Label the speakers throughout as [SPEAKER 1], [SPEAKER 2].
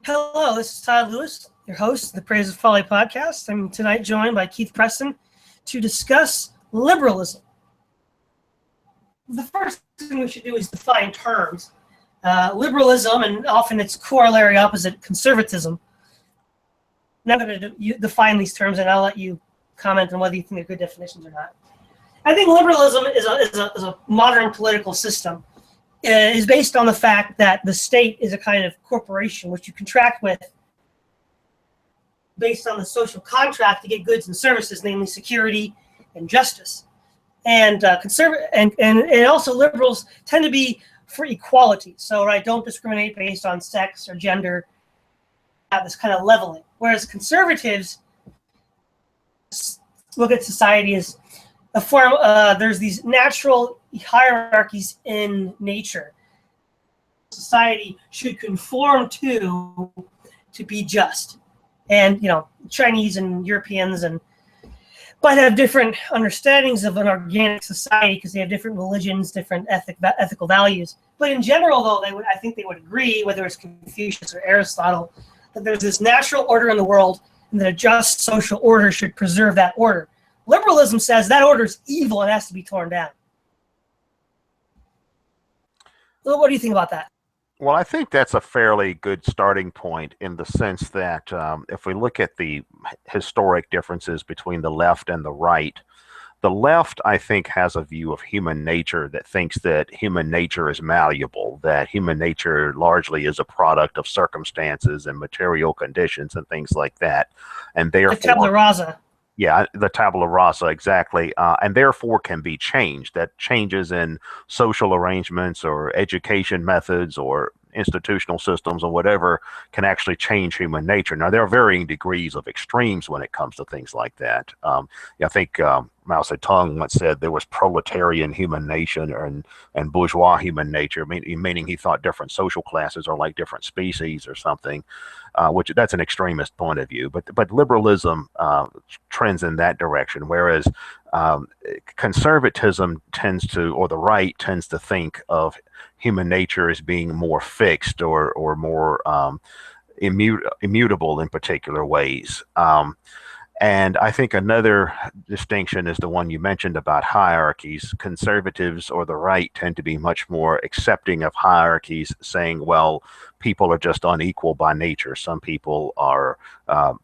[SPEAKER 1] Hello, this is Todd Lewis, your host of the Praise of Folly podcast. I'm tonight joined by Keith Preston to discuss liberalism. The first thing we should do is define terms. Liberalism, and often its corollary opposite, conservatism. Now I'm going to define these terms, and I'll let you comment on whether you think they're good definitions or not. I think liberalism is a modern political system. Is based on the fact that the state is a kind of corporation which you contract with based on the social contract to get goods and services, namely security and justice. And and also liberals tend to be for equality. So, right, don't discriminate based on sex or gender, have this kind of leveling. Whereas conservatives look at society as a form, there's these natural hierarchies in nature. Society should conform to be just. And, Chinese and Europeans but have different understandings of an organic society because they have different religions, different ethical values. But in general, though, I think they would agree, whether it's Confucius or Aristotle, that there's this natural order in the world and that a just social order should preserve that order. Liberalism says that order is evil and has to be torn down. What do you think about that?
[SPEAKER 2] Well, I think that's a fairly good starting point in the sense that if we look at the historic differences between the left and the right, the left, I think, has a view of human nature that thinks that human nature is malleable, that human nature largely is a product of circumstances and material conditions and things like that. And therefore,
[SPEAKER 1] the tabula rasa.
[SPEAKER 2] Yeah, the tabula rasa, exactly, and therefore can be changed. That changes in social arrangements or education methods or institutional systems or whatever can actually change human nature. Now, there are varying degrees of extremes when it comes to things like that. I think Mao Zedong once said there was proletarian human nature and bourgeois human nature, meaning he thought different social classes are like different species or something, which that's an extremist point of view. But liberalism trends in that direction, whereas conservatism tends to, or the right tends to think of human nature as being more fixed or more immutable in particular ways. And I think another distinction is the one you mentioned about hierarchies. Conservatives or the right tend to be much more accepting of hierarchies, saying, well, people are just unequal by nature. Some people are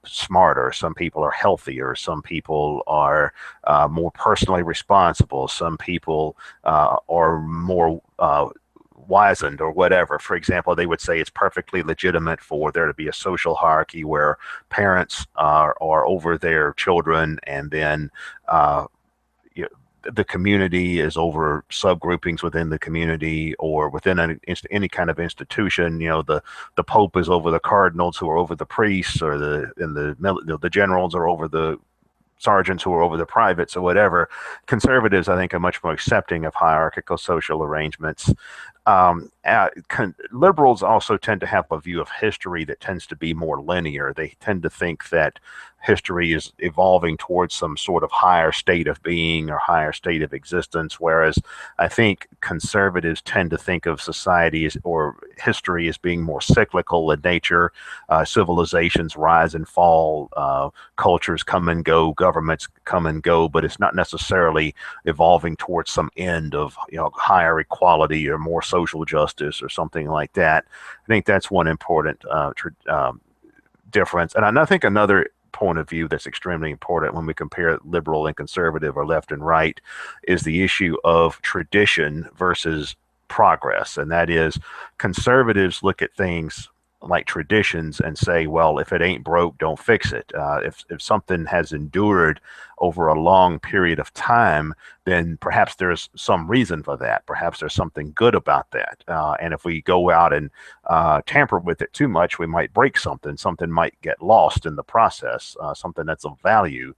[SPEAKER 2] smarter, some people are healthier, some people are more personally responsible, some people are more wizened or whatever. For example, they would say it's perfectly legitimate for there to be a social hierarchy where parents are over their children, and then the community is over subgroupings within the community or within any kind of institution. The Pope is over the cardinals who are over the priests, or the generals are over the sergeants who are over the privates or whatever. Conservatives, I think, are much more accepting of hierarchical social arrangements. Liberals also tend to have a view of history that tends to be more linear. They tend to think that history is evolving towards some sort of higher state of being or higher state of existence, whereas I think conservatives tend to think of society or history as being more cyclical in nature. Civilizations rise and fall, cultures come and go, governments come and go, but it's not necessarily evolving towards some end of higher equality or more social justice or something like that. I think that's one important difference. And I think another point of view that's extremely important when we compare liberal and conservative or left and right is the issue of tradition versus progress. And that is, conservatives look at things like traditions and say, well, if it ain't broke, don't fix it. If something has endured over a long period of time, then perhaps there's some reason for that. Perhaps there's something good about that. And if we go out and tamper with it too much, we might break something. Something might get lost in the process, something that's of value.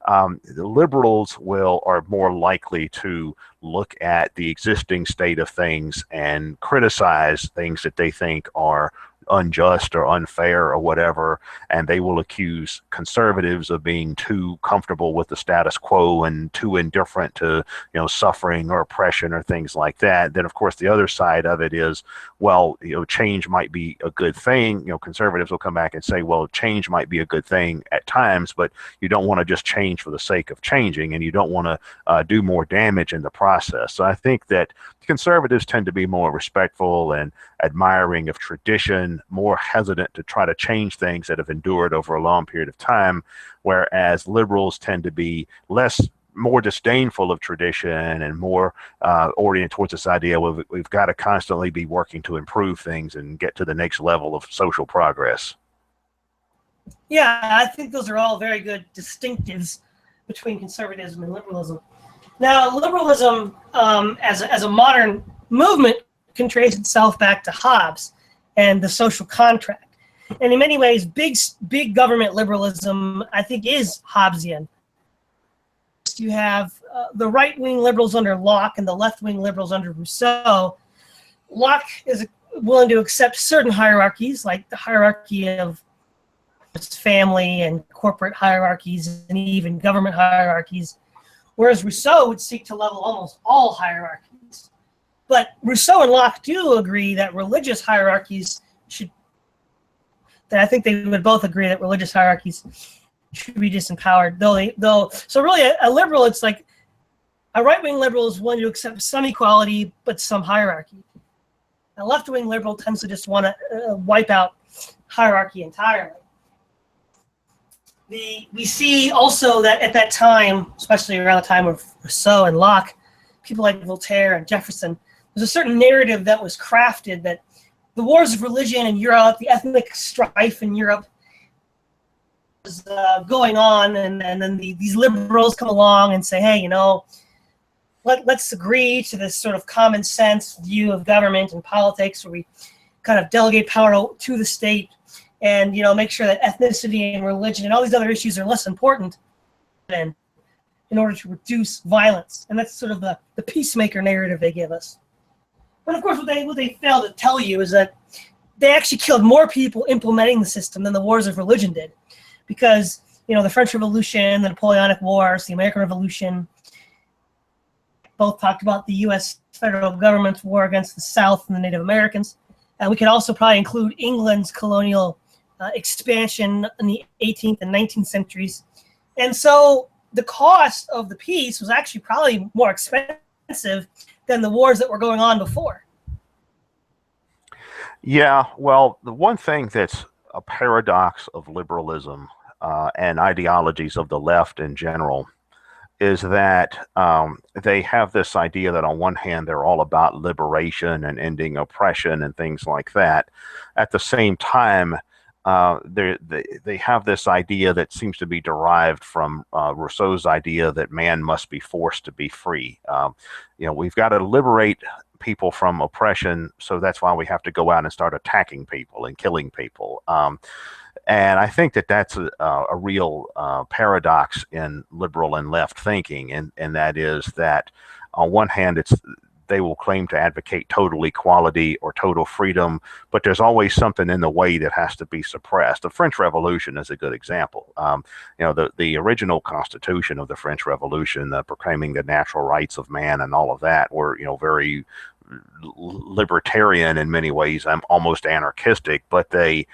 [SPEAKER 2] The liberals are more likely to look at the existing state of things and criticize things that they think are unjust or unfair or whatever, and they will accuse conservatives of being too comfortable with the status quo and too indifferent to, suffering or oppression or things like that. Then of course the other side of it is, well, change might be a good thing. Conservatives will come back and say, well, change might be a good thing at times, but you don't want to just change for the sake of changing, and you don't want to do more damage in the process. So I think that conservatives tend to be more respectful and admiring of tradition, more hesitant to try to change things that have endured over a long period of time, whereas liberals tend to be more disdainful of tradition and more oriented towards this idea of we've got to constantly be working to improve things and get to the next level of social progress.
[SPEAKER 1] Yeah, I think those are all very good distinctives between conservatism and liberalism. Now, liberalism as a modern movement can trace itself back to Hobbes and the social contract. And in many ways, big government liberalism, I think, is Hobbesian. You have the right-wing liberals under Locke and the left-wing liberals under Rousseau. Locke is willing to accept certain hierarchies, like the hierarchy of family and corporate hierarchies and even government hierarchies, whereas Rousseau would seek to level almost all hierarchies. But Rousseau and Locke do agree that religious hierarchies I think they would both agree that religious hierarchies should be disempowered. So really a liberal, it's like a right-wing liberal is willing to accept some equality but some hierarchy. A left-wing liberal tends to just want to wipe out hierarchy entirely. We see also that at that time, especially around the time of Rousseau and Locke, people like Voltaire and Jefferson, there's a certain narrative that was crafted that the wars of religion in Europe, the ethnic strife in Europe was going on, and then these liberals come along and say, hey, let's agree to this sort of common sense view of government and politics where we kind of delegate power to the state and, make sure that ethnicity and religion and all these other issues are less important in order to reduce violence. And that's sort of the peacemaker narrative they give us. But of course, what they fail to tell you is that they actually killed more people implementing the system than the wars of religion did. Because, the French Revolution, the Napoleonic Wars, the American Revolution, both talked about the U.S. federal government's war against the South and the Native Americans. And we could also probably include England's colonial expansion in the 18th and 19th centuries. And so the cost of the peace was actually probably more expensive than the wars that were going on before.
[SPEAKER 2] Yeah, well, the one thing that's a paradox of liberalism and ideologies of the left in general is that they have this idea that on one hand they're all about liberation and ending oppression and things like that. At the same time, they have this idea that seems to be derived from Rousseau's idea that man must be forced to be free. We've got to liberate people from oppression, so that's why we have to go out and start attacking people and killing people. And I think that that's a real paradox in liberal and left thinking, and that is that on one hand they will claim to advocate total equality or total freedom, but there's always something in the way that has to be suppressed. The French Revolution is a good example. The original Constitution of the French Revolution, proclaiming the natural rights of man and all of that, were very libertarian in many ways. I'm almost anarchistic, but they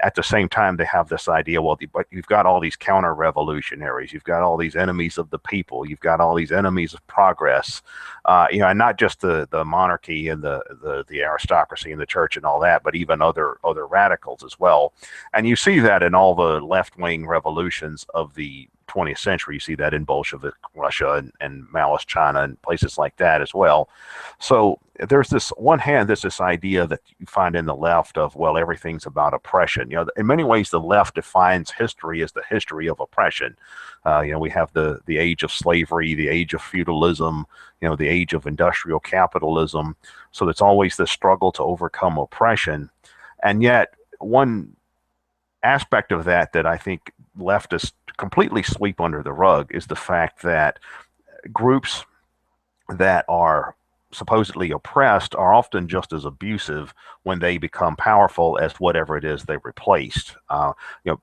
[SPEAKER 2] at the same time they have this idea, but you've got all these counter revolutionaries, you've got all these enemies of the people, you've got all these enemies of progress, and not just the monarchy and the aristocracy and the church and all that, but even other radicals as well. And you see that in all the left-wing revolutions of the 20th century. You see that in Bolshevik Russia and Maoist China and places like that as well. So there's this idea that you find in the left of, well, everything's about oppression. In many ways, the left defines history as the history of oppression. We have the age of slavery, the age of feudalism, the age of industrial capitalism. So it's always the struggle to overcome oppression. And yet, one aspect of that I think leftists completely sweep under the rug is the fact that groups that are supposedly oppressed are often just as abusive when they become powerful as whatever it is they replaced.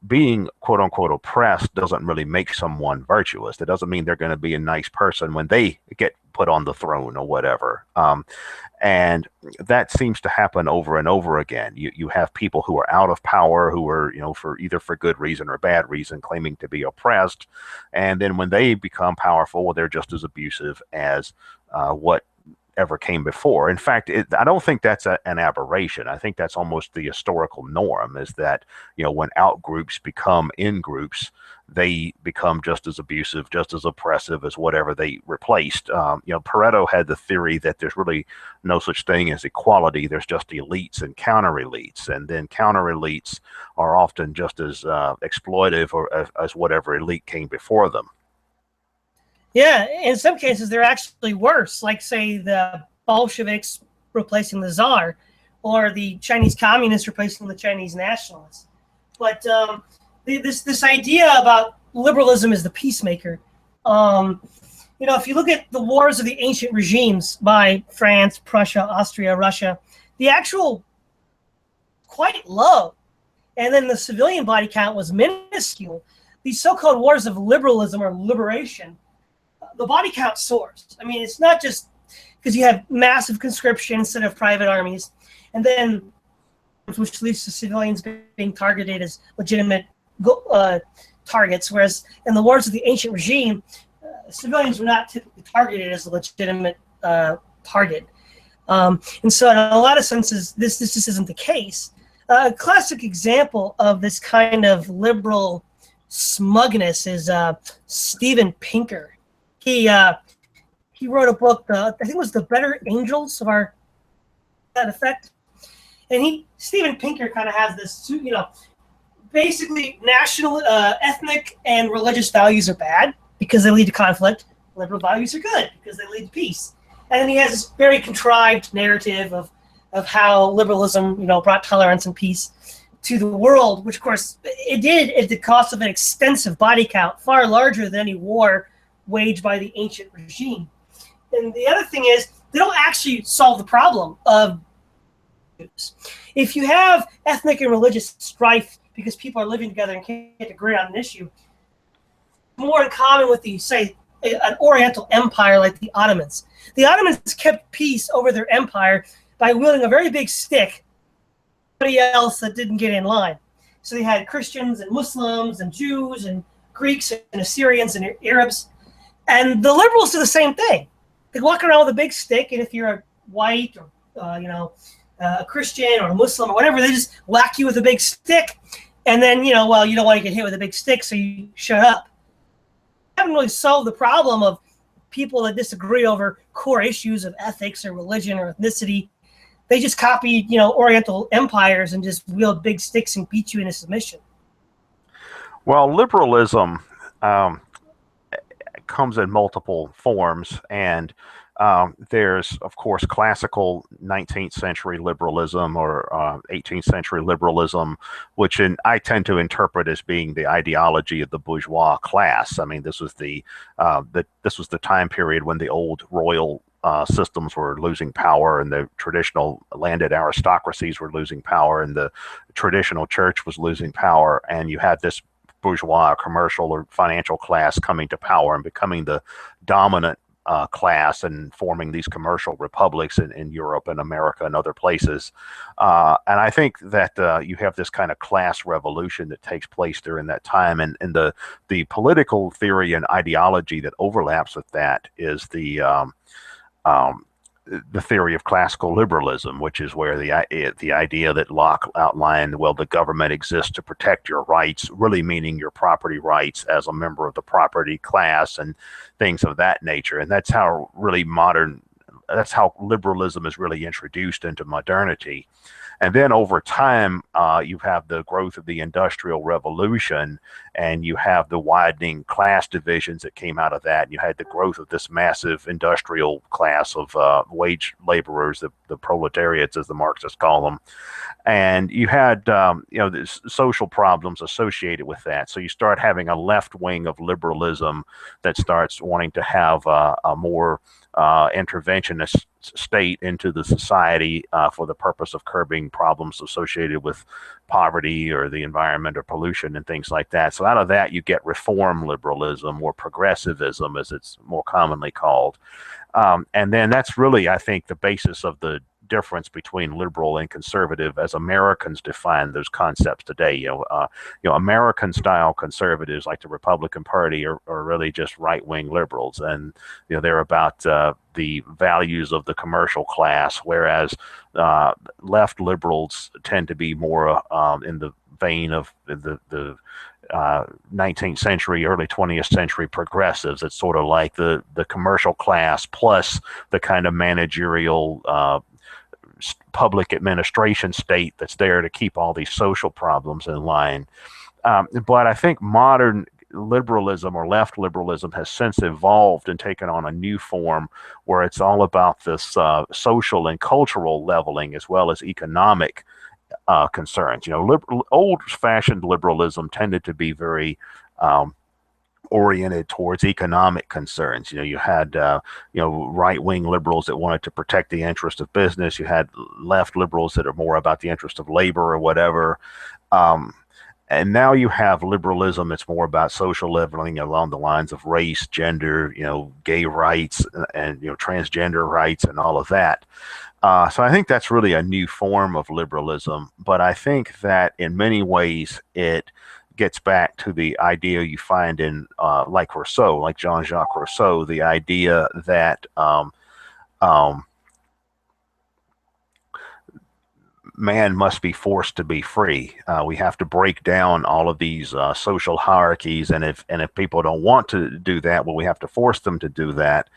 [SPEAKER 2] Being quote unquote oppressed doesn't really make someone virtuous. It doesn't mean they're going to be a nice person when they get put on the throne or whatever. And that seems to happen over and over again. You have people who are out of power, who are, for either for good reason or bad reason, claiming to be oppressed. And then when they become powerful, well, they're just as abusive as what ever came before. In fact, I don't think that's an aberration. I think that's almost the historical norm, is that, when out groups become in groups, they become just as abusive, just as oppressive as whatever they replaced. Pareto had the theory that there's really no such thing as equality. There's just elites and counter elites. And then counter elites are often just as exploitive as whatever elite came before them.
[SPEAKER 1] Yeah, in some cases, they're actually worse, like, say, the Bolsheviks replacing the Tsar, or the Chinese communists replacing the Chinese nationalists. But this idea about liberalism as the peacemaker, if you look at the wars of the ancient regimes by France, Prussia, Austria, Russia, the actual quite low, and then the civilian body count was minuscule. These so-called wars of liberalism or liberation, the body count soars. I mean, it's not just because you have massive conscription instead of private armies, and then which leads to civilians being targeted as legitimate targets, whereas in the wars of the ancient regime, civilians were not typically targeted as a legitimate target. And so in a lot of senses, this just isn't the case. A classic example of this kind of liberal smugness is Steven Pinker. He wrote a book, I think it was The Better Angels of Our that effect. And Steven Pinker kind of has this, basically national, ethnic, and religious values are bad because they lead to conflict. Liberal values are good because they lead to peace. And then he has this very contrived narrative of how liberalism, brought tolerance and peace to the world, which of course it did at the cost of an extensive body count, far larger than any war waged by the ancient regime. And the other thing is, they don't actually solve the problem of Jews. If you have ethnic and religious strife because people are living together and can't agree on an issue, more in common with an Oriental empire like the Ottomans. The Ottomans kept peace over their empire by wielding a very big stick at everybody else that didn't get in line. So they had Christians and Muslims and Jews and Greeks and Assyrians and Arabs. And the liberals do the same thing. They walk around with a big stick, and if you're a white or a Christian or a Muslim or whatever, they just whack you with a big stick. And then, you don't want to get hit with a big stick, so you shut up. They haven't really solved the problem of people that disagree over core issues of ethics or religion or ethnicity. They just copied, Oriental empires and just wield big sticks and beat you into submission.
[SPEAKER 2] Well, liberalism comes in multiple forms, and there's, of course, classical 19th century liberalism or 18th century liberalism, which I tend to interpret as being the ideology of the bourgeois class. I mean, this was the time period when the old royal systems were losing power, and the traditional landed aristocracies were losing power, and the traditional church was losing power, and you had this bourgeois, commercial, or financial class coming to power and becoming the dominant class and forming these commercial republics in Europe and America and other places. And I think that you have this kind of class revolution that takes place during that time. And the political theory and ideology that overlaps with that is the theory of classical liberalism, which is where the idea that Locke outlined, well, the government exists to protect your rights, really meaning your property rights as a member of the property class and things of that nature. And that's how liberalism is really introduced into modernity. And then over time, you have the growth of the Industrial Revolution, and you have the widening class divisions that came out of that. And you had the growth of this massive industrial class of wage laborers, the proletariats, as the Marxists call them. And you had, the social problems associated with that. So you start having a left wing of liberalism that starts wanting to have a more interventionist state into the society for the purpose of curbing problems associated with poverty or the environment or pollution and things like that. So out of that, you get reform liberalism or progressivism, as it's more commonly called. And then that's really, I think, the basis of the difference between liberal and conservative as Americans define those concepts today. American style conservatives like the Republican Party are really just right-wing liberals, and they're about the values of the commercial class, whereas left liberals tend to be more in the vein of the 19th century, early 20th century progressives. It's sort of like the commercial class plus the kind of managerial public administration state that's there to keep all these social problems in line. But I think modern liberalism or left liberalism has since evolved and taken on a new form where it's all about this social and cultural leveling as well as economic concerns. Old-fashioned liberalism tended to be very oriented towards economic concerns. You had right-wing liberals that wanted to protect the interest of business. You had left liberals that are more about the interest of labor or whatever. And now you have liberalism. It's more about social leveling along the lines of race, gender, gay rights, and transgender rights, and all of that. So I think that's really a new form of liberalism. But I think that in many ways it gets back to the idea you find in like Rousseau, like Jean-Jacques Rousseau, the idea that man must be forced to be free. We have to break down all of these social hierarchies, and if people don't want to do that, well, we have to force them to do that.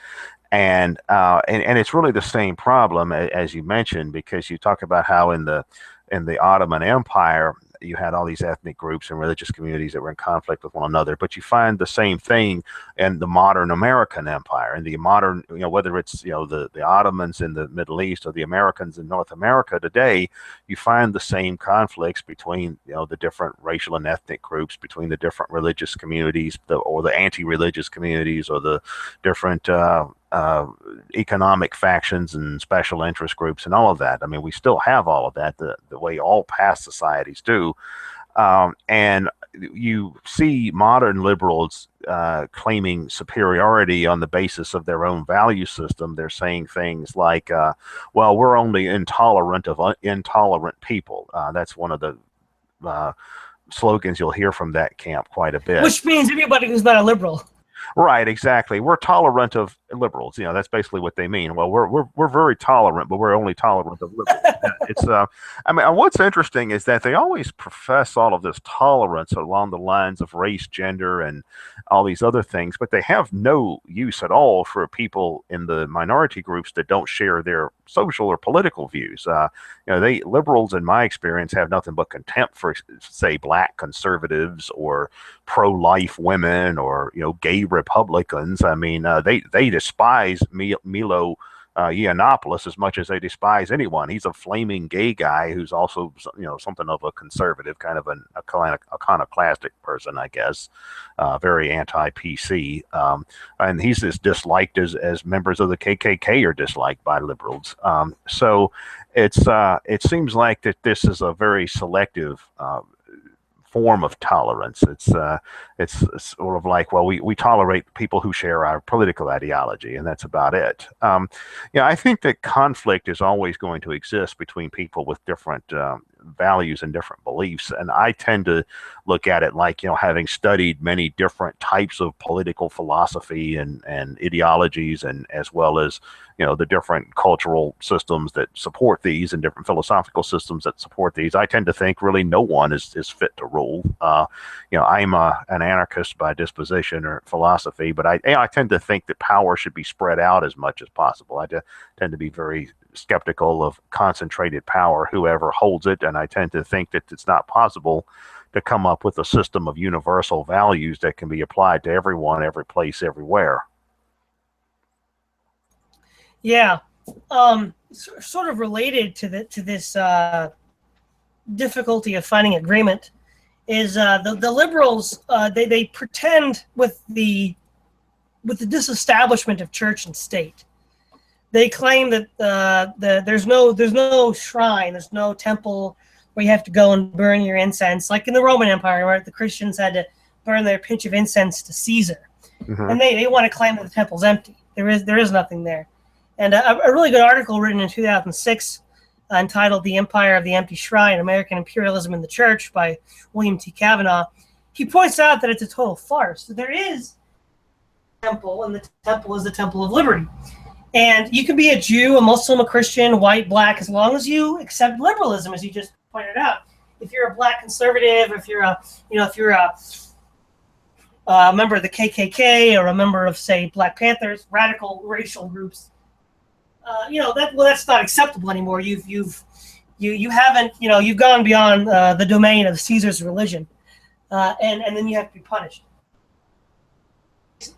[SPEAKER 2] And it's really the same problem as you mentioned, because you talk about how in the Ottoman Empire you had all these ethnic groups and religious communities that were in conflict with one another, but you find the same thing in the modern American empire, and the modern, whether it's the Ottomans in the Middle East or the Americans in North America today, you find the same conflicts between the different racial and ethnic groups, between the different religious communities, or the anti-religious communities, or the different economic factions and special interest groups and all of that. I mean, we still have all of that the way all past societies do. And you see modern liberals claiming superiority on the basis of their own value system. They're saying things like, well, we're only intolerant of intolerant people. That's one of the slogans you'll hear from that camp quite a bit.
[SPEAKER 1] Which means everybody who's not a liberal.
[SPEAKER 2] Right, exactly. We're tolerant of liberals. That's basically what they mean. Well, we're very tolerant, but we're only tolerant of liberals. It's I mean, what's interesting is that they always profess all of this tolerance along the lines of race, gender, and all these other things, but they have no use at all for people in the minority groups that don't share their social or political views. Liberals, in my experience, have nothing but contempt for, say, black conservatives or pro-life women or gay Republicans. I mean, they despise Milo Yiannopoulos as much as they despise anyone. He's a flaming gay guy who's also something of a conservative, kind of an iconoclastic person, I guess, very anti-PC, and he's as disliked as members of the KKK are disliked by liberals. So it seems like that this is a very selective form of tolerance. It's sort of like, well, we tolerate people who share our political ideology, and that's about it. I think that conflict is always going to exist between people with different values and different beliefs, and I tend to look at it like, having studied many different types of political philosophy and ideologies, and as well as the different cultural systems that support these and different philosophical systems that support these, I tend to think really no one is fit to rule. I'm an anarchist by disposition or philosophy, but I tend to think that power should be spread out as much as possible. I tend to be very skeptical of concentrated power, whoever holds it, and I tend to think that it's not possible to come up with a system of universal values that can be applied to everyone, every place, everywhere.
[SPEAKER 1] Yeah, sort of related to this difficulty of finding agreement is the liberals. They pretend with the disestablishment of church and state They claim that there's no shrine, there's no temple where you have to go and burn your incense, like in the Roman Empire, where the Christians had to burn their pinch of incense to Caesar.
[SPEAKER 2] Mm-hmm.
[SPEAKER 1] And they want to claim that the temple's empty. There is nothing there. And a really good article written in 2006 entitled "The Empire of the Empty Shrine: American Imperialism in the Church" by William T. Kavanaugh. He points out that it's a total farce. There is a temple, and the temple is the Temple of Liberty. And you can be a Jew, a Muslim, a Christian, white, black, as long as you accept liberalism, as you just pointed out. If you're a black conservative, if you're a member of the KKK or a member of, say, Black Panthers, radical racial groups, that's not acceptable anymore. You haven't you've gone beyond the domain of Caesar's religion, and then you have to be punished.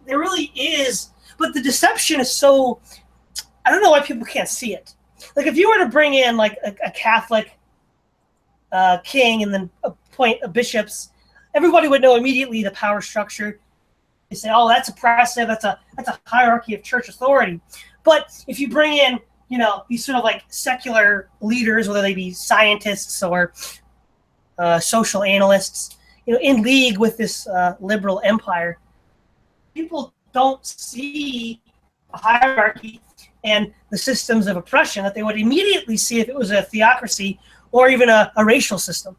[SPEAKER 1] There really is, but the deception is so. I don't know why people can't see it. Like if you were to bring in like a Catholic king and then appoint bishops, everybody would know immediately the power structure. They say, "Oh, that's oppressive. That's a hierarchy of church authority." But if you bring in, these sort of like secular leaders, whether they be scientists or social analysts, in league with this liberal empire, people don't see a hierarchy and the systems of oppression that they would immediately see if it was a theocracy or even a racial system.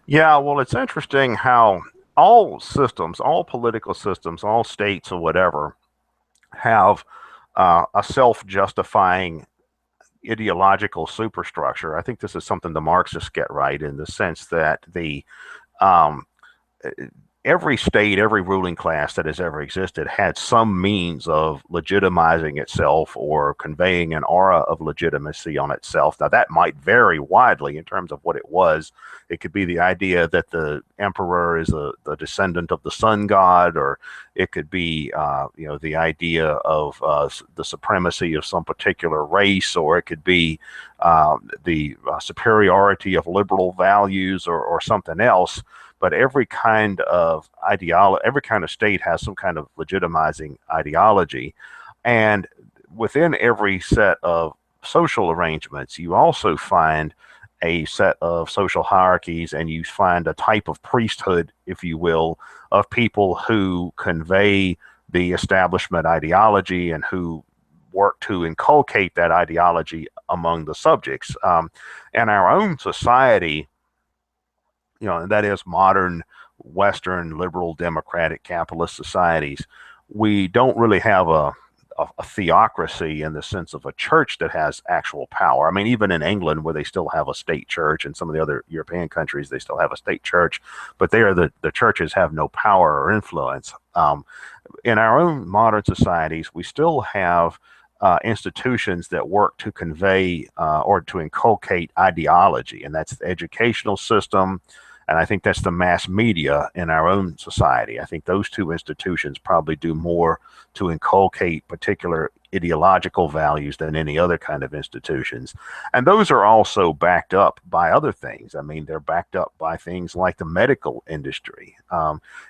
[SPEAKER 2] Yeah, well, it's interesting how all systems, all political systems, all states or whatever, have a self-justifying ideological superstructure. I think this is something the Marxists get right, in the sense that every state, every ruling class that has ever existed had some means of legitimizing itself or conveying an aura of legitimacy on itself. Now, that might vary widely in terms of what it was. It could be the idea that the emperor is the descendant of the sun god, or it could be, the idea of the supremacy of some particular race, or it could be the superiority of liberal values, or something else. But every kind of every kind of state has some kind of legitimizing ideology. And within every set of social arrangements, you also find a set of social hierarchies, and you find a type of priesthood, if you will, of people who convey the establishment ideology and who work to inculcate that ideology among the subjects. In our own society, that is modern Western liberal democratic capitalist societies, we don't really have a theocracy in the sense of a church that has actual power. I mean, even in England, where they still have a state church, and some of the other European countries, they still have a state church, but there the churches have no power or influence. In our own modern societies, we still have institutions that work to convey or to inculcate ideology, and that's the educational system. And I think that's the mass media in our own society. I think those two institutions probably do more to inculcate particular ideological values than any other kind of institutions. And those are also backed up by other things. I mean, they're backed up by things like the medical industry.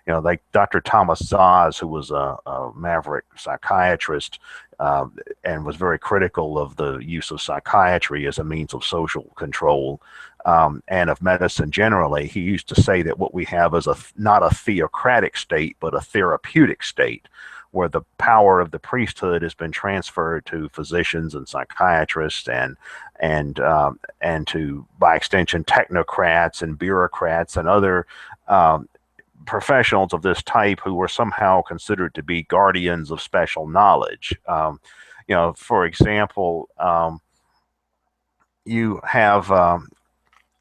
[SPEAKER 2] Like Dr. Thomas Szasz, who was a maverick psychiatrist, and was very critical of the use of psychiatry as a means of social control, and of medicine generally. He used to say that what we have is not a theocratic state, but a therapeutic state, where the power of the priesthood has been transferred to physicians and psychiatrists and to, by extension, technocrats and bureaucrats and other professionals of this type who were somehow considered to be guardians of special knowledge. For example, you have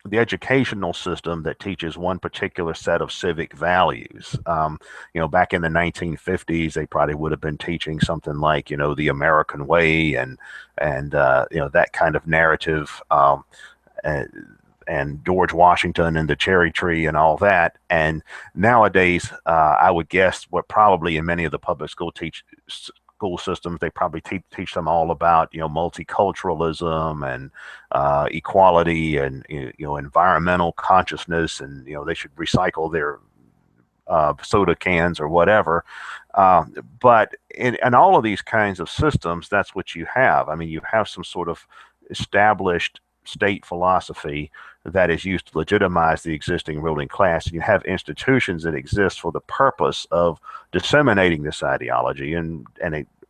[SPEAKER 2] the educational system that teaches one particular set of civic values. Back in the 1950s, they probably would have been teaching something like, the American way and that kind of narrative, and George Washington and the cherry tree and all that. And nowadays, I would guess what probably in many of the public school systems, they probably teach them all about, multiculturalism and equality and, environmental consciousness. And, they should recycle their soda cans or whatever. But in all of these kinds of systems, that's what you have. I mean, you have some sort of established state philosophy that is used to legitimize the existing ruling class. And you have institutions that exist for the purpose of disseminating this ideology and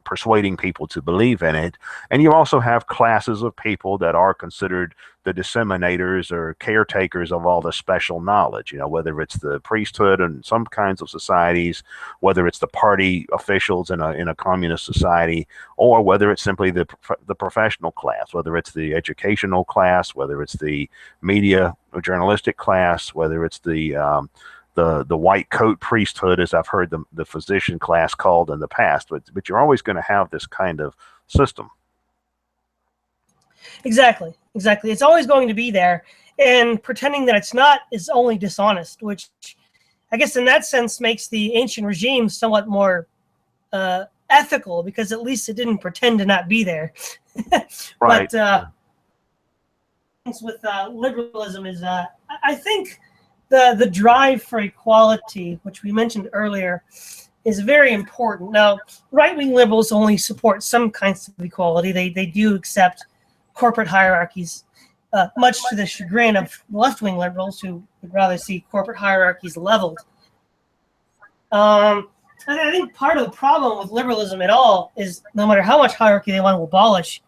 [SPEAKER 2] persuading people to believe in it. And you also have classes of people that are considered the disseminators or caretakers of all the special knowledge, whether it's the priesthood in some kinds of societies, whether it's the party officials in a communist society, or whether it's simply the professional class, whether it's the educational class, whether it's the media or journalistic class, whether it's the white coat priesthood, as I've heard the physician class called in the past. But you're always going to have this kind of system.
[SPEAKER 1] Exactly. It's always going to be there, and pretending that it's not is only dishonest, which I guess in that sense makes the ancient regime somewhat more ethical, because at least it didn't pretend to not be there.
[SPEAKER 2] Right.
[SPEAKER 1] But with liberalism is, I think the drive for equality, which we mentioned earlier, is very important. Now, right-wing liberals only support some kinds of equality. They do accept corporate hierarchies, much to the chagrin of left-wing liberals who would rather see corporate hierarchies leveled. I think part of the problem with liberalism at all is no matter how much hierarchy they want to abolish,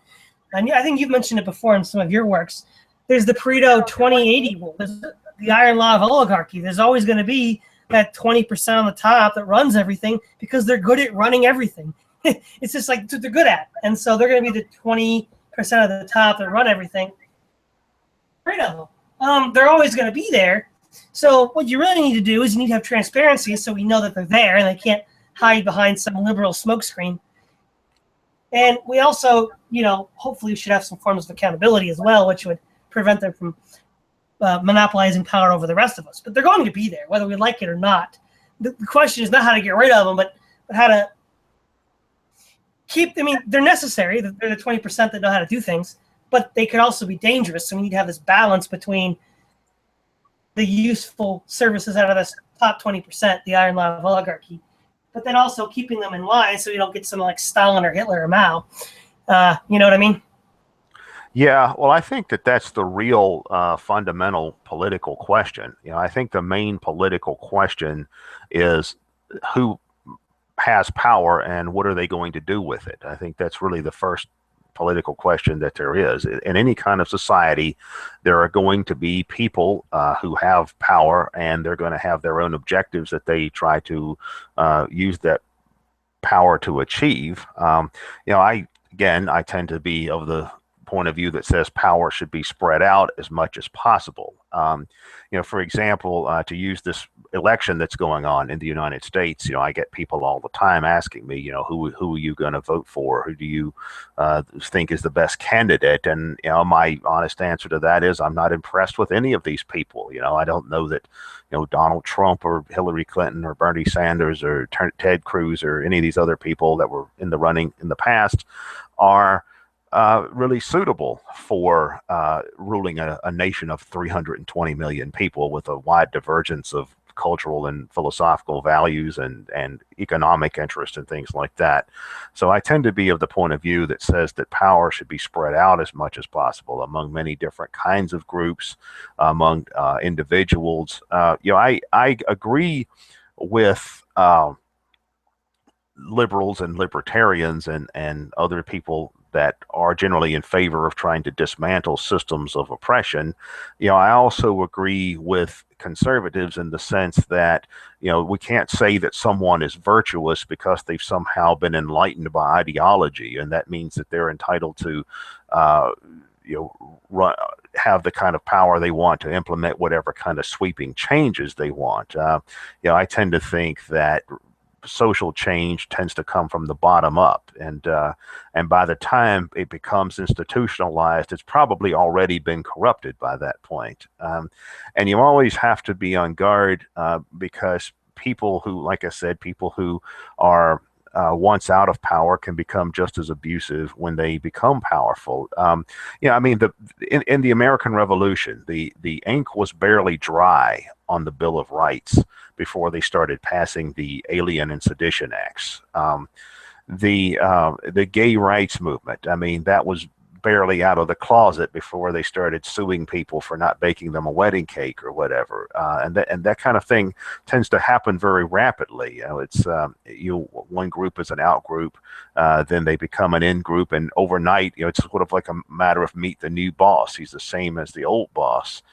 [SPEAKER 1] and I think you've mentioned it before in some of your works, there's the Pareto 20-80 rule. There's the iron law of oligarchy. There's always going to be that 20% on the top that runs everything because they're good at running everything. It's just like what they're good at. And so they're going to be the 20% of the top that run everything. Pareto. They're always going to be there. So what you really need to do is you need to have transparency so we know that they're there and they can't hide behind some liberal smokescreen. And we also, hopefully we should have some forms of accountability as well, which would prevent them from monopolizing power over the rest of us. But they're going to be there, whether we like it or not. The question is not how to get rid of them, but how to keep. I mean, they're necessary. They're the 20% that know how to do things, but they could also be dangerous. So we need to have this balance between the useful services out of this top 20%, the iron law of oligarchy, but then also keeping them in line so you don't get someone like Stalin or Hitler or Mao. You know what I mean?
[SPEAKER 2] Yeah, well, I think that's the real fundamental political question. I think the main political question is who has power and what are they going to do with it? I think that's really the first political question that there is. In any kind of society, there are going to be people who have power, and they're going to have their own objectives that they try to use that power to achieve. I tend to be of the point of view that says power should be spread out as much as possible. For example, to use this election that's going on in the United States, I get people all the time asking me, who are you going to vote for? Who do you think is the best candidate? And my honest answer to that is I'm not impressed with any of these people. I don't know that Donald Trump or Hillary Clinton or Bernie Sanders or Ted Cruz or any of these other people that were in the running in the past are really suitable for ruling a nation of 320 million people with a wide divergence of cultural and philosophical values and economic interest and things like that. So I tend to be of the point of view that says that power should be spread out as much as possible among many different kinds of groups, among individuals. I agree with liberals and libertarians and other people that are generally in favor of trying to dismantle systems of oppression. I also agree with conservatives in the sense that, we can't say that someone is virtuous because they've somehow been enlightened by ideology, and that means that they're entitled to, have the kind of power they want to implement whatever kind of sweeping changes they want. I tend to think that social change tends to come from the bottom up, and by the time it becomes institutionalized, it's probably already been corrupted by that point. And you always have to be on guard because people who, like I said, people who are once out of power, can become just as abusive when they become powerful. I mean, in the American Revolution, the ink was barely dry on the Bill of Rights before they started passing the Alien and Sedition Acts. The gay rights movement, I mean, that was barely out of the closet before they started suing people for not baking them a wedding cake or whatever. And that kind of thing tends to happen very rapidly. It's one group is an out group, then they become an in group, and overnight, it's sort of like a matter of meet the new boss. He's the same as the old boss.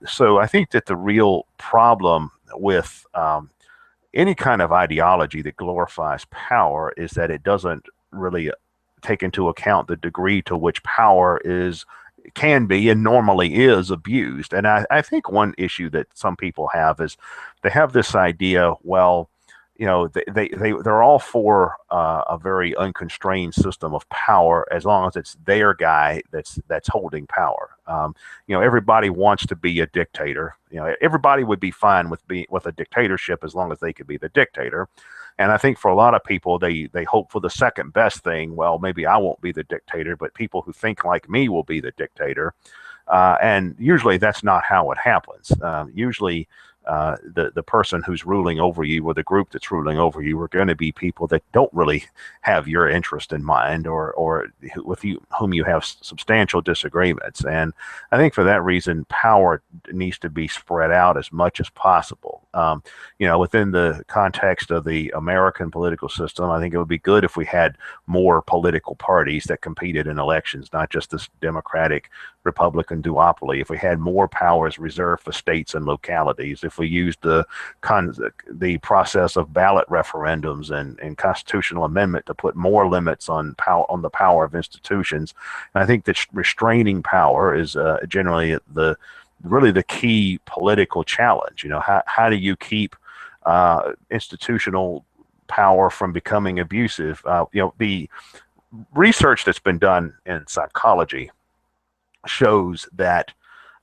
[SPEAKER 2] So I think that the real problem with any kind of ideology that glorifies power is that it doesn't really take into account the degree to which power can be and normally is abused. And I think one issue that some people have is they have this idea, well, they're all for a very unconstrained system of power as long as it's their guy that's holding power. Everybody wants to be a dictator. Everybody would be fine with a dictatorship as long as they could be the dictator. And I think for a lot of people, they hope for the second best thing. Well, maybe I won't be the dictator, but people who think like me will be the dictator. And usually that's not how it happens. Usually the person who's ruling over you, or the group that's ruling over you, are going to be people that don't really have your interest in mind, or with whom you have substantial disagreements. And I think for that reason, power needs to be spread out as much as possible. Within the context of the American political system, I think it would be good if we had more political parties that competed in elections, not just this Democratic Republican duopoly. If we had more powers reserved for states and localities, if we used the process of ballot referendums and constitutional amendment to put more limits on the power of institutions. And I think that restraining power is generally really the key political challenge. How do you keep institutional power from becoming abusive? The research that's been done in psychology shows that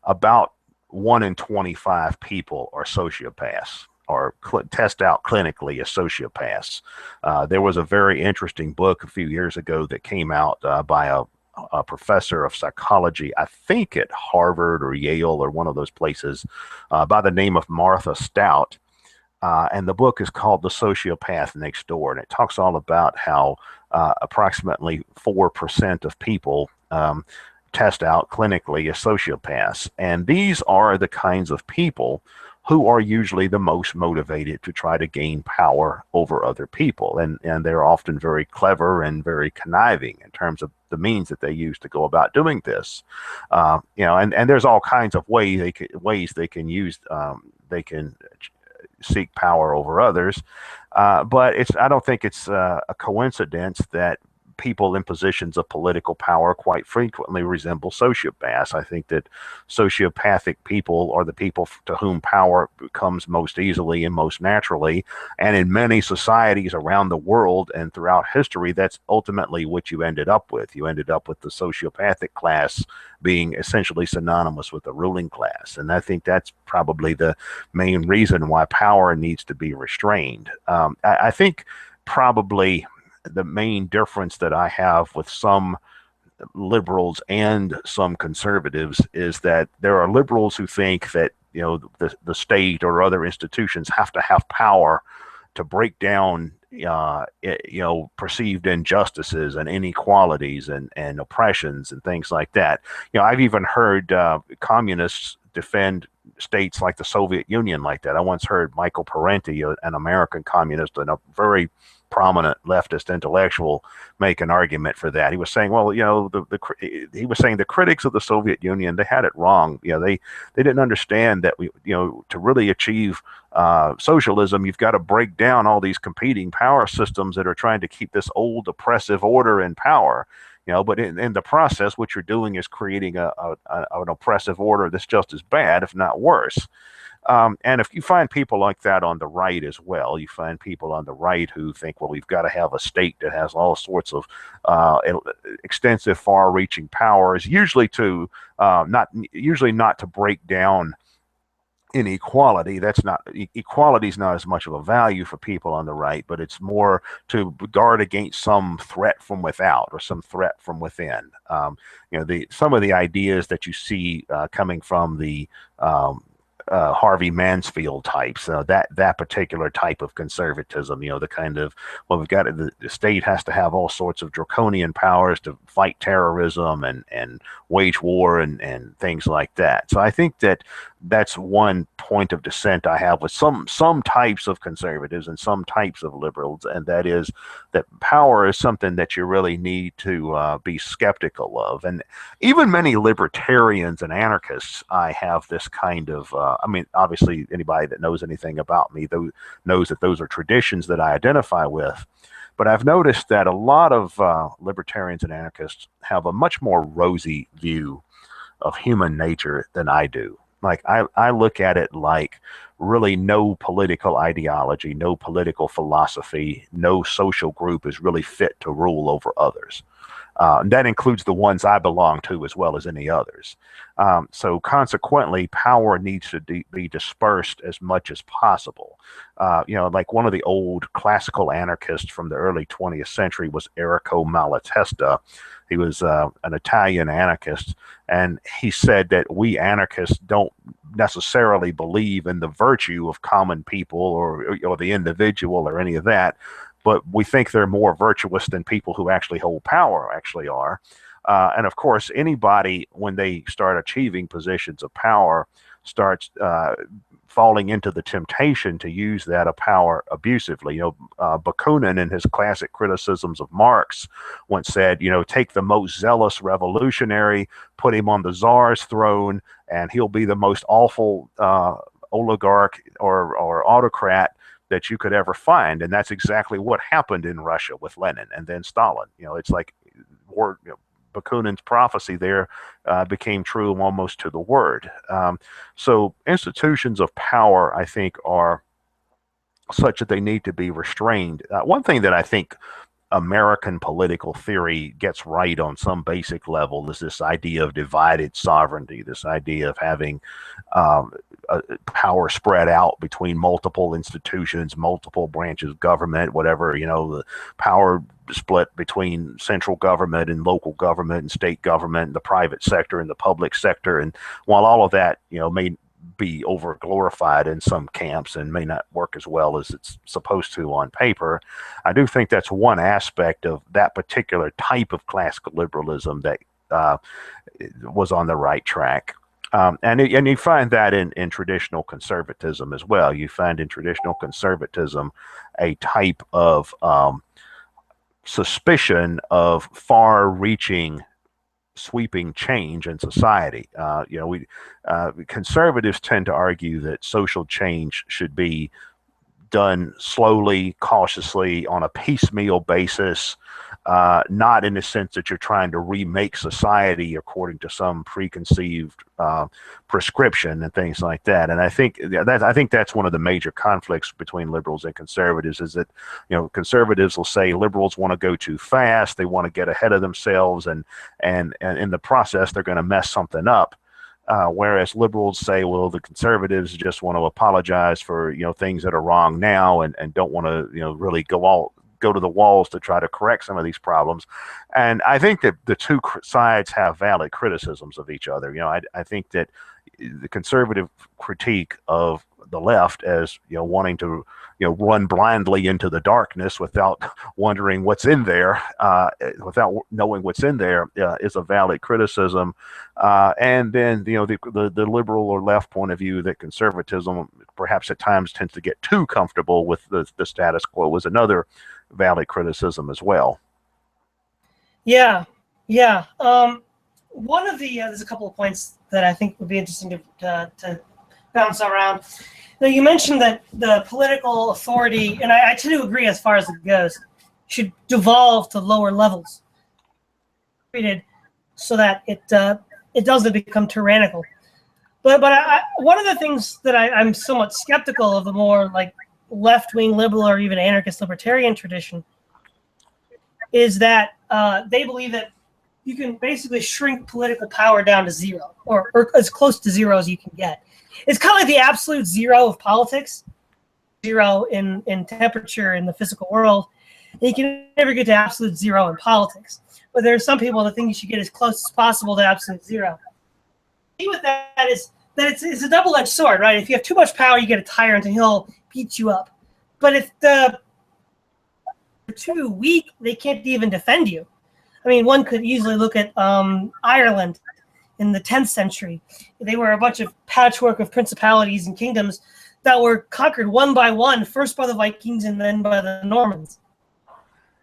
[SPEAKER 2] about 1 in 25 people are sociopaths, or test out clinically as sociopaths. There was a very interesting book a few years ago that came out by a professor of psychology, I think at Harvard or Yale or one of those places, by the name of Martha Stout. And the book is called The Sociopath Next Door. And it talks all about how approximately 4% of people test out clinically as sociopaths. And these are the kinds of people who are usually the most motivated to try to gain power over other people. And they're often very clever and very conniving in terms of the means that they use to go about doing this. And there's all kinds of ways they can use, they can seek power over others. But I don't think it's a coincidence that people in positions of political power quite frequently resemble sociopaths. I think that sociopathic people are the people to whom power comes most easily and most naturally. And in many societies around the world and throughout history, that's ultimately what you ended up with. You ended up with the sociopathic class being essentially synonymous with the ruling class. And I think that's probably the main reason why power needs to be restrained. I think probably the main difference that I have with some liberals and some conservatives is that there are liberals who think that the state or other institutions have to have power to break down perceived injustices and inequalities and oppressions and things like that. I've even heard communists defend states like the Soviet Union like that. I once heard Michael Parenti, an American communist and a very prominent leftist intellectual, make an argument for that. He was saying, well, he was saying the critics of the Soviet Union, they had it wrong. They didn't understand that to really achieve socialism, you've got to break down all these competing power systems that are trying to keep this old oppressive order in power. But in the process, what you're doing is creating an oppressive order that's just as bad, if not worse. And if you find people like that on the right as well, you find people on the right who think, well, we've got to have a state that has all sorts of extensive, far-reaching powers, usually not to break down inequality. That's not equality is not as much of a value for people on the right, but it's more to guard against some threat from without or some threat from within. Some of the ideas that you see coming from the Harvey Mansfield types, that particular type of conservatism, the kind of, well, the state has to have all sorts of draconian powers to fight terrorism and wage war and things like that. So I think that's one point of dissent I have with some types of conservatives and some types of liberals, and that is that power is something that you really need to be skeptical of. And even many libertarians and anarchists, I have this kind of, obviously anybody that knows anything about me knows that those are traditions that I identify with. But I've noticed that a lot of libertarians and anarchists have a much more rosy view of human nature than I do. Like I look at it like really no political ideology, no political philosophy, no social group is really fit to rule over others. And that includes the ones I belong to as well as any others. So consequently, power needs to be dispersed as much as possible. Like one of the old classical anarchists from the early 20th century was Errico Malatesta. He was an Italian anarchist, and he said that we anarchists don't necessarily believe in the virtue of common people or the individual or any of that, but we think they're more virtuous than people who actually hold power actually are. And of course, anybody, when they start achieving positions of power, starts falling into the temptation to use that power abusively. Bakunin, in his classic criticisms of Marx, once said, take the most zealous revolutionary, put him on the czar's throne, and he'll be the most awful oligarch or autocrat that you could ever find. And that's exactly what happened in Russia with Lenin and then Stalin. It's like Bakunin's prophecy there became true almost to the word. So institutions of power, I think, are such that they need to be restrained. One thing that I think American political theory gets right on some basic level is this idea of divided sovereignty, this idea of having power spread out between multiple institutions, multiple branches of government, whatever, the power split between central government and local government and state government and the private sector and the public sector. And while all of that, may be over glorified in some camps and may not work as well as it's supposed to on paper, I do think that's one aspect of that particular type of classical liberalism that was on the right track. And you find that in traditional conservatism as well. You find in traditional conservatism a type of suspicion of far-reaching, sweeping change in society. Conservatives tend to argue that social change should be done slowly, cautiously, on a piecemeal basis, not in the sense that you're trying to remake society according to some preconceived prescription and things like that. And I think that's one of the major conflicts between liberals and conservatives is that conservatives will say liberals want to go too fast, they want to get ahead of themselves, and in the process they're going to mess something up. Whereas liberals say, well, the conservatives just want to apologize for things that are wrong now and don't want to really go to the walls to try to correct some of these problems. And I think that the two sides have valid criticisms of each other. I think that the conservative critique of the left as wanting to run blindly into the darkness without wondering what's in there, without knowing what's in there, is a valid criticism. And then the liberal or left point of view that conservatism perhaps at times tends to get too comfortable with the status quo is another valid criticism as well.
[SPEAKER 1] Yeah. One of the there's a couple of points that I think would be interesting to bounce around. Now, you mentioned that the political authority, and I tend to agree as far as it goes, should devolve to lower levels, treated so that it doesn't become tyrannical. But one of the things that I'm somewhat skeptical of the more like left-wing liberal or even anarchist libertarian tradition is that they believe that you can basically shrink political power down to zero, or as close to zero as you can get. It's kind of like the absolute zero of politics, zero in temperature in the physical world. And you can never get to absolute zero in politics. But there are some people that think you should get as close as possible to absolute zero. The key with that is that it's a double-edged sword, right? If you have too much power, you get a tyrant and he'll beat you up. But if they're too weak, they can't even defend you. I mean, one could easily look at Ireland in the 10th century. They were a bunch of patchwork of principalities and kingdoms that were conquered one by one, first by the Vikings and then by the Normans.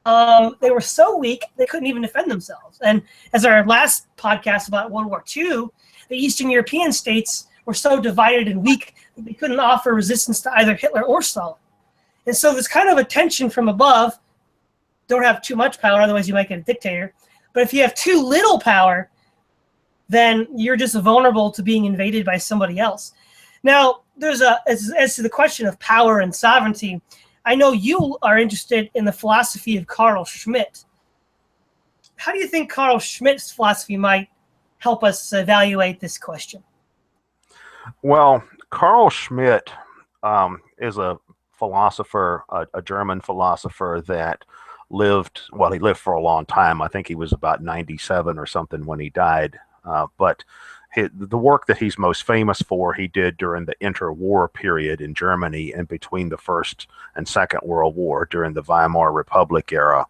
[SPEAKER 1] They were so weak, they couldn't even defend themselves. And as our last podcast about World War II, the Eastern European states were so divided and weak that they couldn't offer resistance to either Hitler or Stalin. And so there's kind of a tension from above. Don't have too much power, otherwise you might get a dictator. But if you have too little power, then you're just vulnerable to being invaded by somebody else. Now, as to the question of power and sovereignty, I know you are interested in the philosophy of Carl Schmitt. How do you think Carl Schmitt's philosophy might help us evaluate this question?
[SPEAKER 2] Well, Carl Schmitt is a philosopher, a German philosopher that he lived for a long time. I think he was about 97 or something when he died. But the work that he's most famous for, he did during the interwar period in Germany and between the First and Second World War during the Weimar Republic era.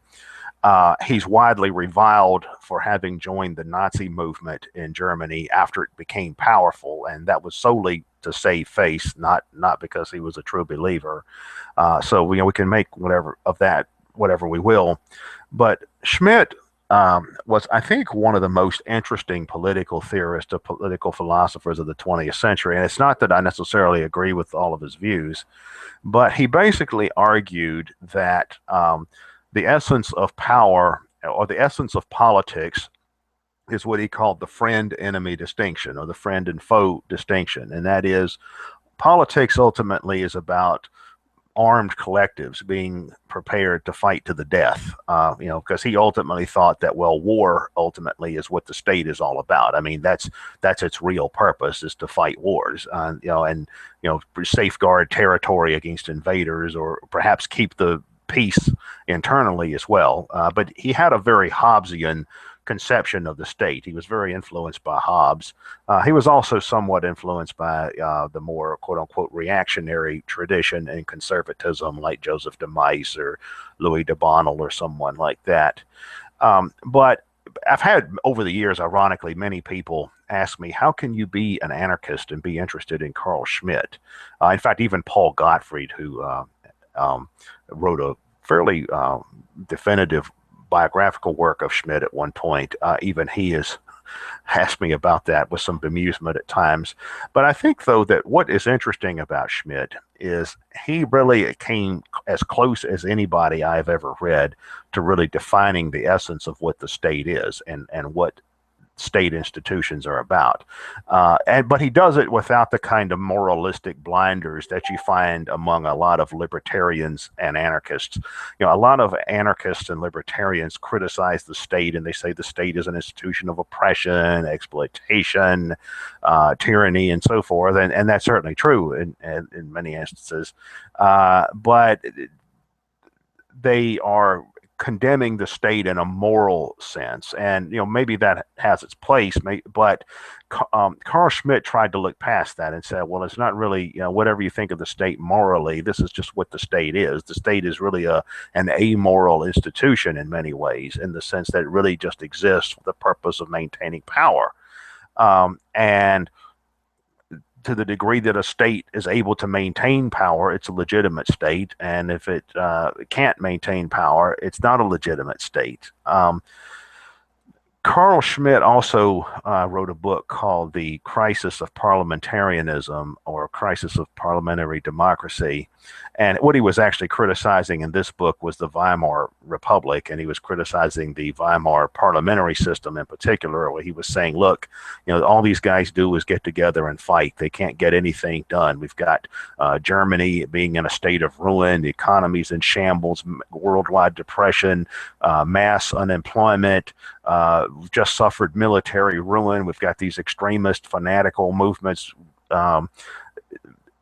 [SPEAKER 2] He's widely reviled for having joined the Nazi movement in Germany after it became powerful, and that was solely to save face, not because he was a true believer. So we can make whatever we will. But Schmitt was, I think, one of the most interesting political theorists or political philosophers of the 20th century. And it's not that I necessarily agree with all of his views, but he basically argued that the essence of power, or the essence of politics, is what he called the friend-enemy distinction, or the friend and foe distinction. And that is, politics ultimately is about armed collectives being prepared to fight to the death, because he ultimately thought that, well, war ultimately is what the state is all about. I mean, that's its real purpose, is to fight wars, and safeguard territory against invaders, or perhaps keep the peace internally as well. But he had a very Hobbesian conception of the state. He was very influenced by Hobbes. He was also somewhat influenced by the more quote-unquote reactionary tradition and conservatism, like Joseph de Maistre or Louis de Bonnel or someone like that. But I've had, over the years, ironically, many people ask me, how can you be an anarchist and be interested in Carl Schmitt? In fact, even Paul Gottfried, who wrote a fairly definitive biographical work of Schmitt at one point, even he has asked me about that with some bemusement at times. But I think, though, that what is interesting about Schmitt is he really came as close as anybody I've ever read to really defining the essence of what the state is and what state institutions are about. But he does it without the kind of moralistic blinders that you find among a lot of libertarians and anarchists. A lot of anarchists and libertarians criticize the state, and they say the state is an institution of oppression, exploitation, tyranny, and so forth. And that's certainly true in many instances. But they are condemning the state in a moral sense, and maybe that has its place, but Carl Schmitt tried to look past that and said, well, it's not really whatever you think of the state morally, this is just what the state is. The state is really an amoral institution in many ways, in the sense that it really just exists for the purpose of maintaining power, and to the degree that a state is able to maintain power, it's a legitimate state. And if it can't maintain power, it's not a legitimate state. Carl Schmitt also wrote a book called The Crisis of Parliamentarianism, or Crisis of Parliamentary Democracy. And what he was actually criticizing in this book was the Weimar Republic, and he was criticizing the Weimar parliamentary system in particular, where he was saying, look, all these guys do is get together and fight. They can't get anything done. We've got Germany being in a state of ruin, the economy's in shambles, worldwide depression, mass unemployment, just suffered military ruin. We've got these extremist, fanatical movements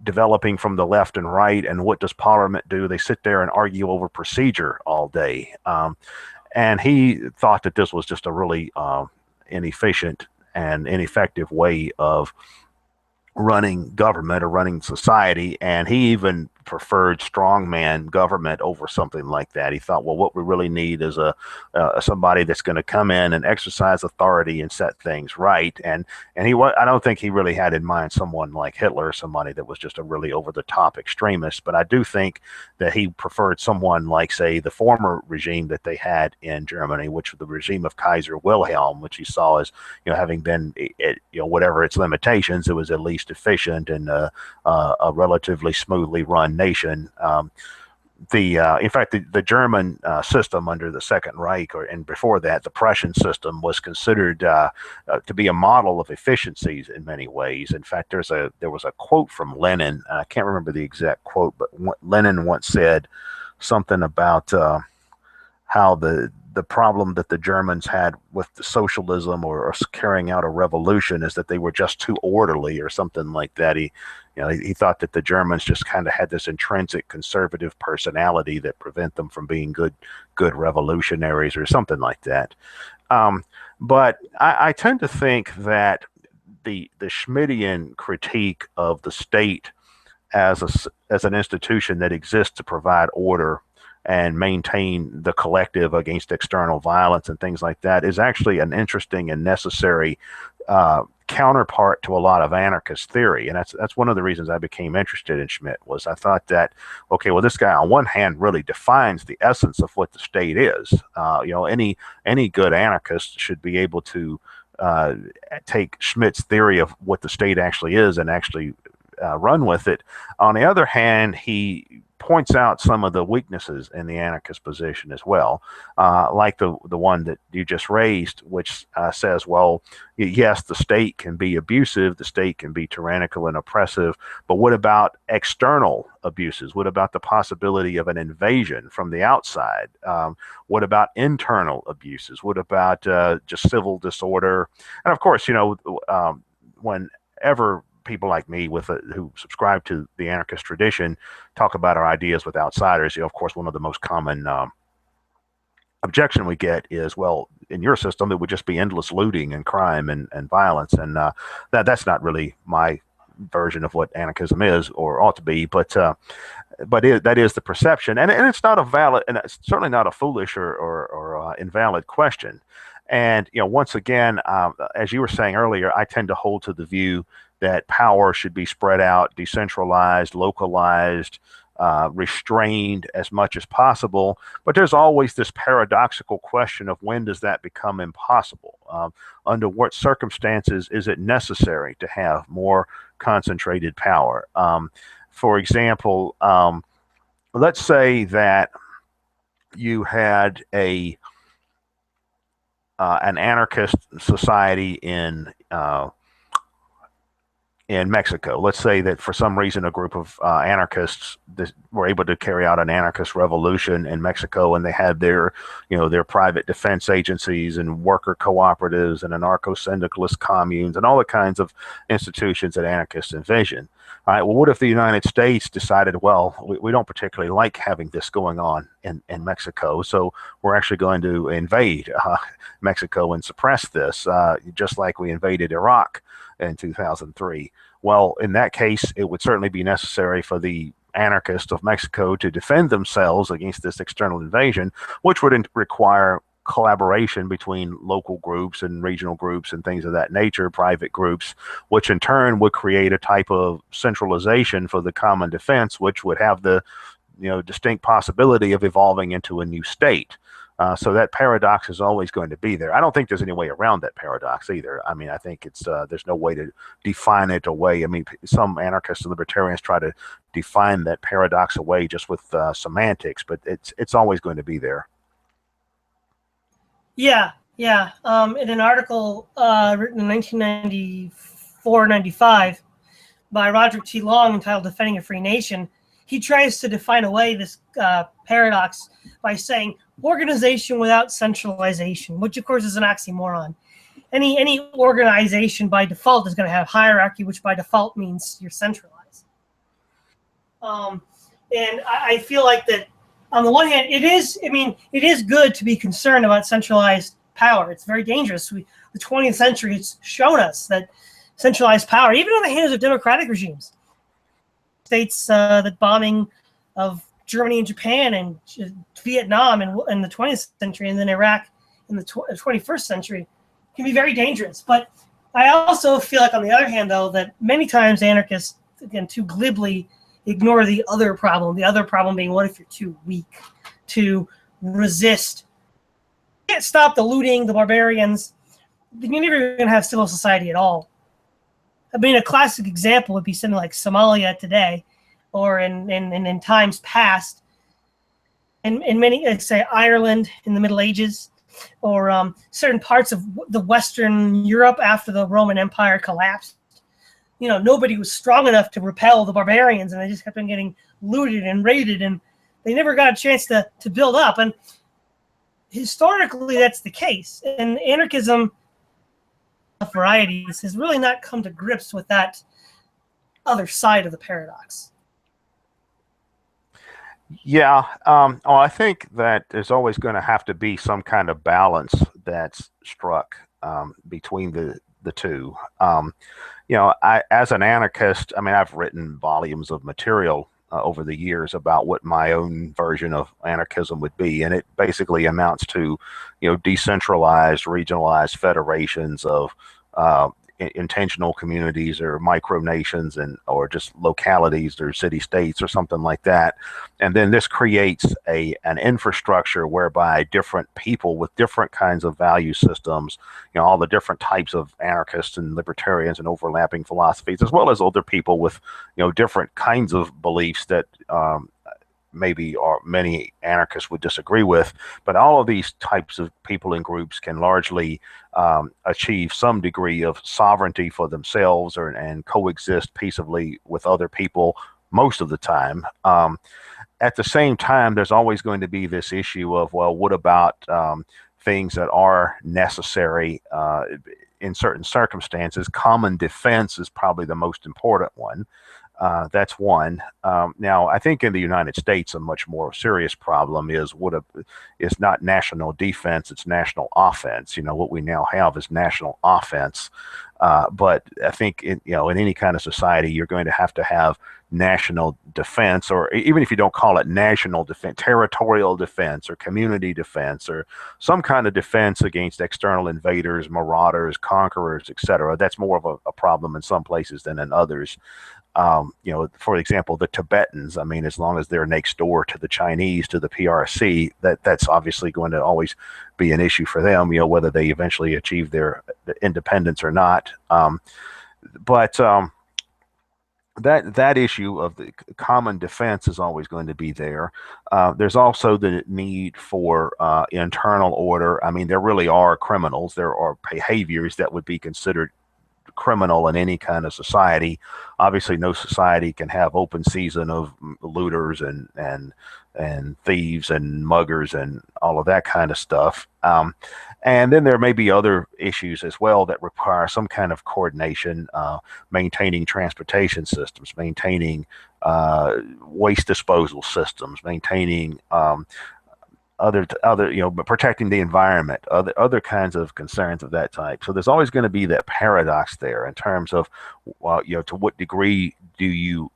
[SPEAKER 2] developing from the left and right. And what does Parliament do? They sit there and argue over procedure all day. And he thought that this was just a really inefficient and ineffective way of running government or running society, and he even preferred strongman government over something like that. He thought, well, what we really need is somebody that's going to come in and exercise authority and set things right. And I don't think he really had in mind someone like Hitler, somebody that was just a really over the top extremist. But I do think that he preferred someone like, say, the former regime that they had in Germany, which was the regime of Kaiser Wilhelm, which he saw as having been whatever its limitations, it was at least efficient and a relatively smoothly run nation. In fact, the German system under the Second Reich, and before that, the Prussian system, was considered to be a model of efficiencies in many ways. In fact, there was a quote from Lenin. I can't remember the exact quote, but Lenin once said something about how the problem that the Germans had with the socialism or carrying out a revolution is that they were just too orderly or something like that. He thought that the Germans just kind of had this intrinsic conservative personality that prevent them from being good revolutionaries or something like that. But I tend to think that the Schmittian critique of the state as an institution that exists to provide order and maintain the collective against external violence and things like that is actually an interesting and necessary counterpart to a lot of anarchist theory. And that's one of the reasons I became interested in Schmitt, was I thought that, okay, well, this guy on one hand really defines the essence of what the state is. Any good anarchist should be able to take Schmitt's theory of what the state actually is and actually run with it. On the other hand, he points out some of the weaknesses in the anarchist position as well, like the one that you just raised, which says, well, yes, the state can be abusive, the state can be tyrannical and oppressive, but what about external abuses? What about the possibility of an invasion from the outside? What about internal abuses? What about just civil disorder? And of course, whenever people like me who subscribe to the anarchist tradition talk about our ideas with outsiders, of course, one of the most common objection we get is, well, in your system, it would just be endless looting and crime and violence. And that's not really my version of what anarchism is or ought to be, but that is the perception. And it's not a valid, and it's certainly not a foolish or invalid question. And, once again, as you were saying earlier, I tend to hold to the view that power should be spread out, decentralized, localized, restrained as much as possible. But there's always this paradoxical question of when does that become impossible? Under what circumstances is it necessary to have more concentrated power? For example, let's say that you had an anarchist society in Mexico. Let's say that for some reason a group of anarchists were able to carry out an anarchist revolution in Mexico, and they had their private defense agencies and worker cooperatives and anarcho-syndicalist communes and all the kinds of institutions that anarchists envision. All right, well, what if the United States decided, well, we don't particularly like having this going on in Mexico, so we're actually going to invade Mexico and suppress this, just like we invaded Iraq in 2003. Well, in that case, it would certainly be necessary for the anarchists of Mexico to defend themselves against this external invasion, which would require collaboration between local groups and regional groups and things of that nature, private groups, which in turn would create a type of centralization for the common defense, which would have the distinct possibility of evolving into a new state. So that paradox is always going to be there. I don't think there's any way around that paradox either. I mean, I think there's no way to define it away. I mean, some anarchists and libertarians try to define that paradox away just with semantics, but it's always going to be there.
[SPEAKER 1] Yeah. In an article written in 1994-95 by Roderick T. Long entitled "Defending a Free Nation," he tries to define away this paradox by saying organization without centralization, which of course is an oxymoron. Any organization by default is going to have hierarchy, which by default means you're centralized. And I feel like that on the one hand, it is good to be concerned about centralized power. It's very dangerous. The 20th century has shown us that centralized power, even in the hands of democratic regimes, states that bombing of Germany and Japan and Vietnam in the 20th century and then Iraq in the 21st century can be very dangerous. But I also feel like, on the other hand, though, that many times anarchists, again, too glibly ignore the other problem. The other problem being, what if you're too weak to resist? You can't stop the looting, the barbarians. You're never going to have civil society at all. I mean, a classic example would be something like Somalia today, or in times past, in many, like say, Ireland in the Middle Ages, or certain parts of the Western Europe after the Roman Empire collapsed. Nobody was strong enough to repel the barbarians, and they just kept on getting looted and raided, and they never got a chance to build up. And historically, that's the case. And anarchism, of varieties, has really not come to grips with that other side of the paradox.
[SPEAKER 2] Yeah, I think that there's always going to have to be some kind of balance that's struck between the two. As an anarchist, I've written volumes of material over the years about what my own version of anarchism would be, and it basically amounts to, decentralized, regionalized federations of intentional communities or micronations or just localities or city states or something like that. And then this creates an infrastructure whereby different people with different kinds of value systems, all the different types of anarchists and libertarians and overlapping philosophies, as well as other people with, different kinds of beliefs that maybe many anarchists would disagree with, but all of these types of people and groups can largely achieve some degree of sovereignty for themselves and coexist peaceably with other people most of the time. At the same time, there's always going to be this issue of, well, what about things that are necessary in certain circumstances? Common defense is probably the most important one. That's one. Now, I think in the United States, a much more serious problem is it's not national defense, it's national offense. What we now have is national offense. But I think in any kind of society, you're going to have national defense, or even if you don't call it national defense, territorial defense or community defense, or some kind of defense against external invaders, marauders, conquerors, etc. That's more of a problem in some places than in others. For example, the Tibetans, as long as they're next door to the Chinese, to the PRC, that's obviously going to always be an issue for them, whether they eventually achieve their independence or not. But that issue of the common defense is always going to be there. There's also the need for internal order. There really are criminals. There are behaviors that would be considered criminal in any kind of society. Obviously, no society can have open season of looters and thieves and muggers and all of that kind of stuff. And then there may be other issues as well that require some kind of coordination, maintaining transportation systems, maintaining waste disposal systems, maintaining other protecting the environment, other kinds of concerns of that type. So there's always going to be that paradox there in terms of, to what degree do you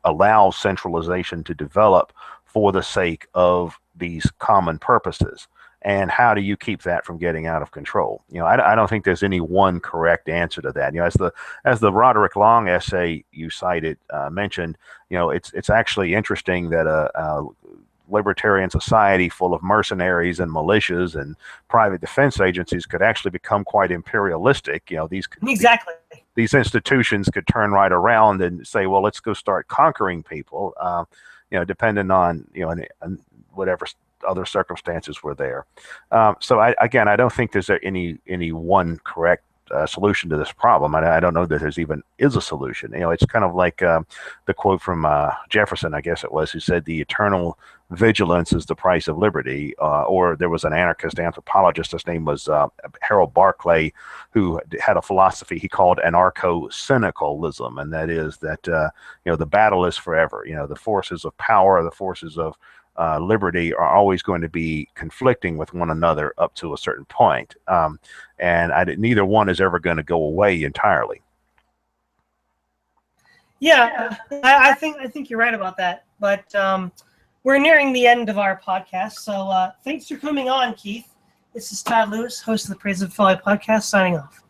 [SPEAKER 2] allow centralization to develop for the sake of these common purposes, and how do you keep that from getting out of control? I don't think there's any one correct answer to that. As the Roderick Long essay you cited mentioned, it's actually interesting that a libertarian society full of mercenaries and militias and private defense agencies could actually become quite imperialistic.
[SPEAKER 1] Exactly.
[SPEAKER 2] These institutions could turn right around and say, well, let's go start conquering people, depending on, whatever other circumstances were there. So I don't think there's any one correct solution to this problem. I don't know that there's even is a solution. It's kind of like the quote from Jefferson, I guess it was, who said the eternal vigilance is the price of liberty. Or there was an anarchist anthropologist, his name was Harold Barclay, who had a philosophy he called anarcho-syndicalism, and that is that the battle is forever. The forces of power, the forces of liberty are always going to be conflicting with one another up to a certain point, and neither one is ever going to go away entirely.
[SPEAKER 1] Yeah, I think you're right about that. But we're nearing the end of our podcast, so thanks for coming on, Keith. This is Todd Lewis, host of the Praise of Folly podcast, signing off.